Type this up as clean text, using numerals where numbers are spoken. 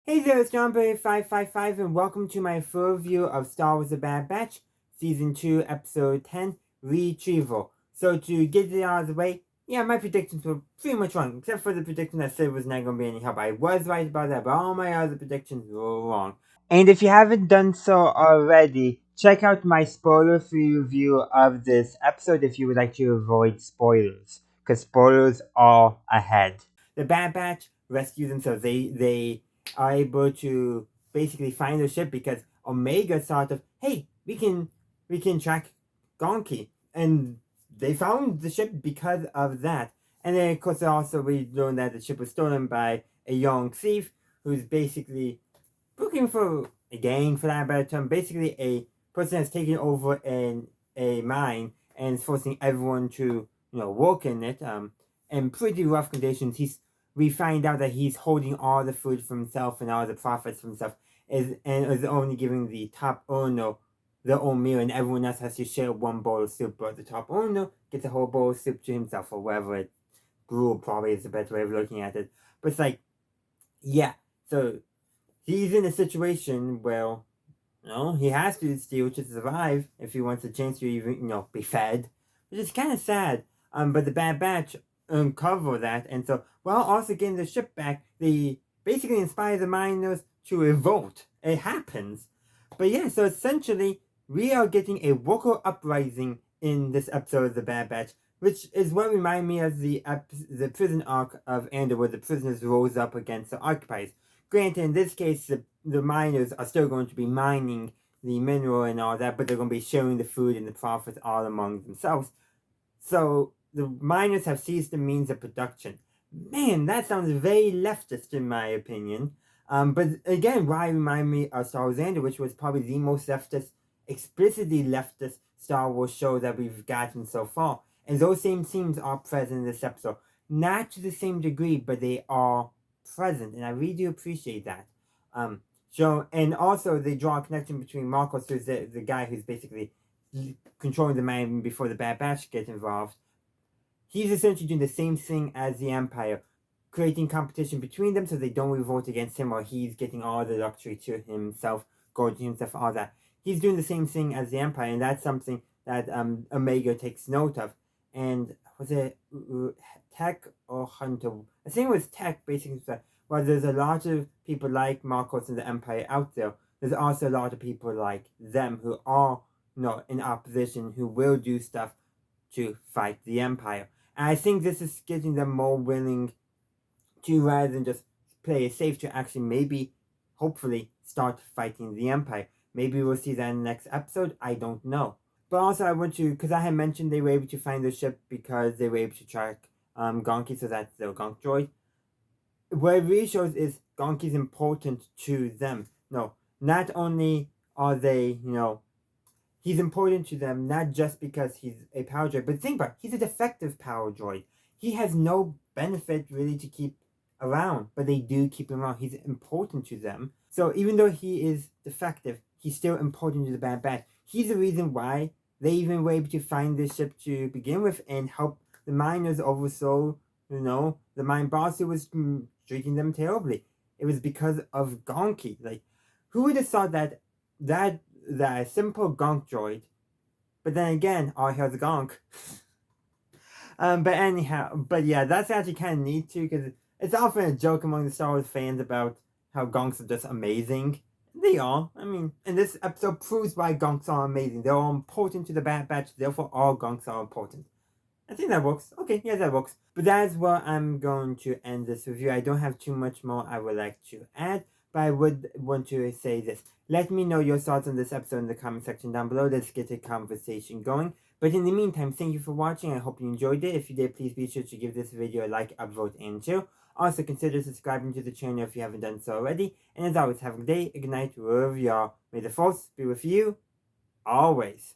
Hey there, it's JohnBerry555 and welcome to my full review of Star Wars The Bad Batch, Season 2, Episode 10, Retrieval. So to get it out of the way, yeah, my predictions were pretty much wrong, except for the prediction that said it was not going to be any help. I was right about that, but all my other predictions were wrong. And if you haven't done so already, check out my spoiler-free review of this episode if you would like to avoid spoilers, because spoilers are ahead. The Bad Batch rescue themselves. They are able to basically find the ship because Omega thought of, hey, we can track Gonki, and they found the ship because of that. And then of course also we learned that the ship was stolen by a young thief who's basically looking for a gang, for that better term, basically a person that's taking over a mine and is forcing everyone to work in it. In pretty rough conditions. We find out that he's holding all the food for himself and all the profits for himself, is only giving the top owner their own meal, and everyone else has to share one bowl of soup. But the top owner gets a whole bowl of soup to himself, or whatever it grew. Probably is the best way of looking at it. But it's like, yeah. So he's in a situation where he has to steal to survive if he wants a chance to even be fed, which is kind of sad. But the Bad Batch uncover that, and so while also getting the ship back, they basically inspire the miners to revolt. It happens, but yeah. So essentially, we are getting a worker uprising in this episode of the Bad Batch, which is what reminded me of the prison arc of Andor, where the prisoners rose up against the occupiers. Granted, in this case, the miners are still going to be mining the mineral and all that, but they're going to be sharing the food and the profits all among themselves. So the miners have seized the means of production. Man, that sounds very leftist in my opinion. But again, why remind me of Star Wars Andor, which was probably the most leftist, explicitly leftist Star Wars show that we've gotten so far. And those same themes are present in this episode. Not to the same degree, but they are present, and I really do appreciate that. So, and also they draw a connection between Marcos, who's the guy who's basically controlling the mind before the Bad Batch gets involved. He's essentially doing the same thing as the Empire, creating competition between them so they don't revolt against him, or he's getting all the luxury to himself, gorging himself, all that. He's doing the same thing as the Empire, and that's something that Omega takes note of. And was it Tech or Hunter? I think it was Tech, basically. Well, there's a lot of people like Marcos and the Empire out there. There's also a lot of people like them who are not in opposition, who will do stuff to fight the Empire. And I think this is getting them more willing to, rather than just play it safe, to actually maybe, hopefully, start fighting the Empire. Maybe we'll see that in the next episode. I don't know. But also, I want to, because I had mentioned they were able to find the ship because they were able to track Gonki, so that's their Gonk droid. What it really shows is Gonki's important to them. No, not only are they, he's important to them not just because he's a power droid, but think about it, he's a defective power droid. He has no benefit really to keep around, but they do keep him around. He's important to them. So even though he is defective, he's still important to the Bad Batch. He's the reason why they even were able to find this ship to begin with and help the miners overthrow, the mine boss who was treating them terribly. It was because of Gonki. Like, who would have thought that simple Gonk droid, but then again, all hail the Gonk. But anyhow, but yeah, that's actually kind of neat too, because it's often a joke among the Star Wars fans about how Gonks are just amazing. They are. I mean, and this episode proves why Gonks are amazing. They're all important to the Bad Batch, therefore all Gonks are important. I think that works. Okay, yeah, that works. But that's where I'm going to end this review. I don't have too much more I would like to add, but I would want to say this. Let me know your thoughts on this episode in the comment section down below. Let's get a conversation going. But in the meantime, thank you for watching. I hope you enjoyed it. If you did, please be sure to give this video a like, upvote, and share. Also, consider subscribing to the channel if you haven't done so already. And as always, have a good day, a good night, wherever you are. May the Force be with you, always.